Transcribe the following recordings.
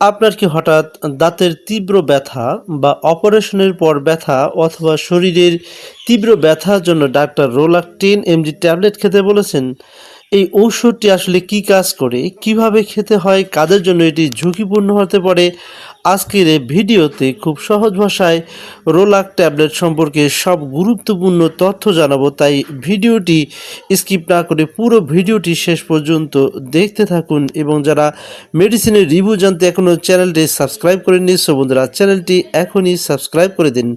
আপনার কি হঠাৎ দাঁতের তীব্র ব্যথা বা অপারেশনের পর ব্যথা অথবা শরীরের তীব্র ব্যথার জন্য ডাক্তার রোলাক্টিন এমজি ট্যাবলেট খেতে বলেছেন? এই ঔষধটি আসলে কি কাজ করে, কিভাবে খেতে হয়, কাদের জন্য এটি ঝুঁকিপূর্ণ হতে পারে? আজকের এই ভিডিওতে খুব সহজ ভাষায় রোলাক ট্যাবলেট সম্পর্কে সব গুরুত্বপূর্ণ তথ্য জানাবো, তাই ভিডিওটি স্কিপ না করে পুরো ভিডিওটি শেষ পর্যন্ত দেখতে থাকুন। এবং যারা মেডিসিনের রিভিউ জানতে এখনও চ্যানেলটি সাবস্ক্রাইব করেননি, সো বন্ধুরা চ্যানেলটি এখনই সাবস্ক্রাইব করে দিন।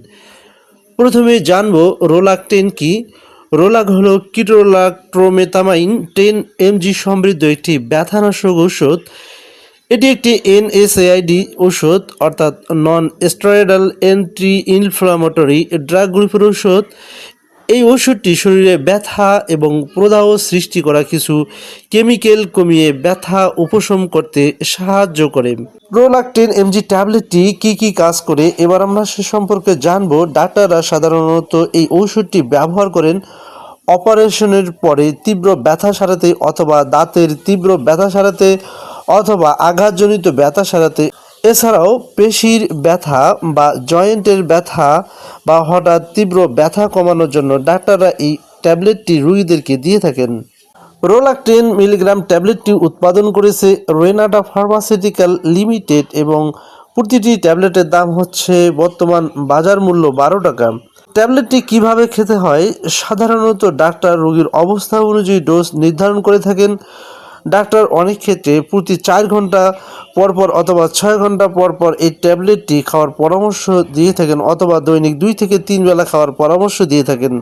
প্রথমে জানবো রোলাক্টিন কি। রোলাক হলো কিটোরোলাক্ট্রোমেথামাইন 10 mg সমৃদ্ধ একটি ব্যথানাশক ঔষধ। এটি একটি NSAID ঔষধ, অর্থাৎ non steroidal anti inflammatory drug গ্রুপের ঔষধ। এই ওষুধটি শরীরে ব্যথা এবং প্রদাহ সৃষ্টি করা কিছু কেমিক্যাল কমিয়ে ব্যথা উপশম করতে সাহায্য করে। রোলাক্টিন এমজি ট্যাবলেটটি কি কাজ করে এবার আমরা সে সম্পর্কে জানবো। ডাক্তাররা সাধারণত এই ওষুধটি ব্যবহার করেন অপারেশনের পরে তীব্র ব্যথা সারাতে, অথবা দাঁতের তীব্র ব্যথা সারাতে, অথবা আঘাতজনিত ব্যথা সারাতে। এছাড়াও পেশির ব্যথা বা জয়েন্টের ব্যথা বা হঠাৎ তীব্র ব্যথা কমানোর জন্য ডাক্তাররা এই ট্যাবলেটটি রোগীদেরকে দিয়ে থাকেন। রোলাক 10 মিলিগ্রাম ট্যাবলেটটি উৎপাদন করেছে রেনাটা ফার্মাসিউটিক্যাল লিমিটেড এবং প্রতিটি ট্যাবলেটের দাম হচ্ছে বর্তমান বাজার মূল্য 12 টাকা। ট্যাবলেটটি কিভাবে খেতে হয়? সাধারণত ডাক্তার রোগীর অবস্থা অনুযায়ী ডোজ নির্ধারণ করে থাকেন। ডাক্তার অনেক ক্ষেত্রে প্রতি 4 ঘন্টা পরপর অথবা 6 ঘন্টা পরপর এই ট্যাবলেটটি খাওয়ার পরামর্শ দিয়ে থাকেন, অথবা দৈনিক 2 থেকে 3 বেলা খাওয়ার পরামর্শ দিয়ে থাকেন।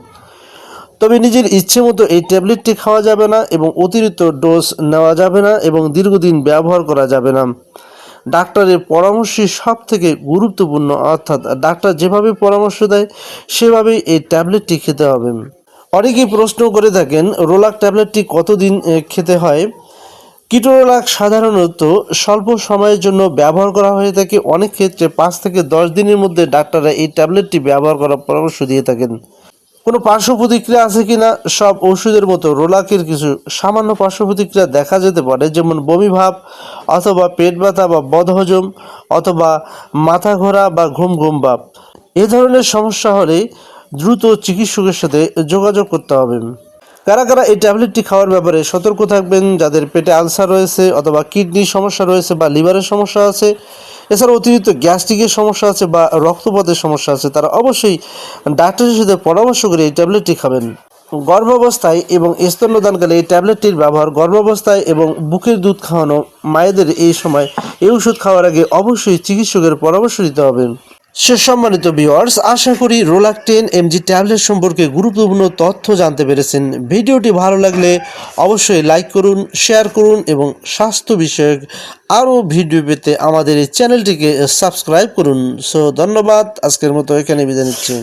তবে নিজের ইচ্ছে মতো এই ট্যাবলেটটি খাওয়া যাবে না এবং অতিরিক্ত ডোজ নেওয়া যাবে না এবং দীর্ঘদিন ব্যবহার করা যাবে না। ডাক্তারের পরামর্শই সব থেকে গুরুত্বপূর্ণ, অর্থাৎ ডাক্তার যেভাবে পরামর্শ দেয় সেভাবেই এই ট্যাবলেটটি খেতে হবে। অনেকেই প্রশ্ন করে থাকেন রোলাক ট্যাবলেটটি কতদিন খেতে হয়। কিটোরোলাক সাধারণত স্বল্প সময়ের জন্য ব্যবহার করা হয়ে থাকে। অনেক ক্ষেত্রে 5 থেকে 10 দিনের মধ্যে ডাক্তাররা এই ট্যাবলেটটি ব্যবহার করার পরামর্শ দিয়ে থাকেন। কোনো পার্শ্ব প্রতিক্রিয়া আছে কিনা? সব ওষুধের মতো রোলাকের কিছু সামান্য পার্শ্ব প্রতিক্রিয়া দেখা যেতে পারে, যেমন বমি ভাব, অথবা পেট ব্যথা বা বদহজম, অথবা মাথা ঘোরা বা ঘুম ঘুম ভাব। এ ধরনের সমস্যা হলে দ্রুত চিকিৎসকের সাথে যোগাযোগ করতে হবে। কারা কারা এই ট্যাবলেটটি খাওয়ার ব্যাপারে সতর্ক থাকবেন? যাদের পেটে আলসার রয়েছে, অথবা কিডনির সমস্যা রয়েছে বা লিভারের সমস্যা আছে, এছাড়া অতিরিক্ত গ্যাস্ট্রিকের সমস্যা আছে বা রক্তপাতের সমস্যা আছে, তারা অবশ্যই ডাক্তারের সাথে পরামর্শ করে এই ট্যাবলেটটি খাবেন। গর্ভাবস্থায় এবং স্তন্যদানকালে এই ট্যাবলেটটির ব্যবহার। গর্ভাবস্থায় এবং বুকের দুধ খাওয়ানো মায়েদের এই সময় এই ওষুধ খাওয়ার আগে অবশ্যই চিকিৎসকের পরামর্শ দিতে হবে। সম্মানিত ভিউয়ার্স, আশা করি রোলাক 10 mg ট্যাবলেট সম্পর্কে গুরুত্বপূর্ণ তথ্য জানতে পেরেছেন। ভিডিওটি ভালো লাগলে অবশ্যই লাইক করুন, শেয়ার করুন এবং স্বাস্থ্য বিষয়ক আরও ভিডিও পেতে আমাদের এই চ্যানেলটিকে সাবস্ক্রাইব করুন। সো ধন্যবাদ, আজকের মতো এখানে বিদায় নিচ্ছি।